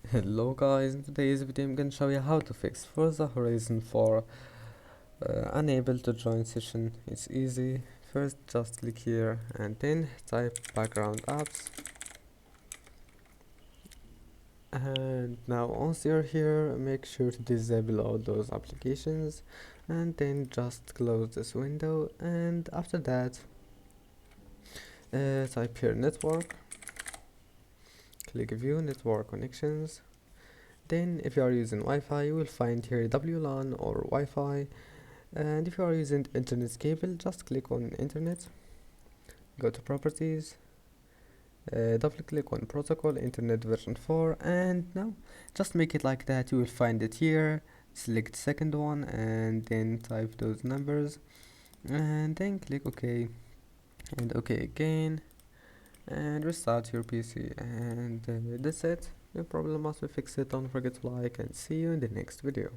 Hello guys, in today's video I'm gonna show you how to fix Forza Horizon 4 unable to join session. It's easy. First just click here and then type background apps, and now once you're here make sure to disable all those applications and then just close this window, and after that type here network, click view network connections. Then if you are using Wi-Fi you will find here WLAN or Wi-Fi, and if you are using internet cable just click on internet, go to properties, double click on protocol internet version 4, and now just make it like that. You will find it here, select second one and then type those numbers and then click OK and OK again and restart your PC, and that's it. Your problem must be fixed. Don't forget to like and see you in the next video.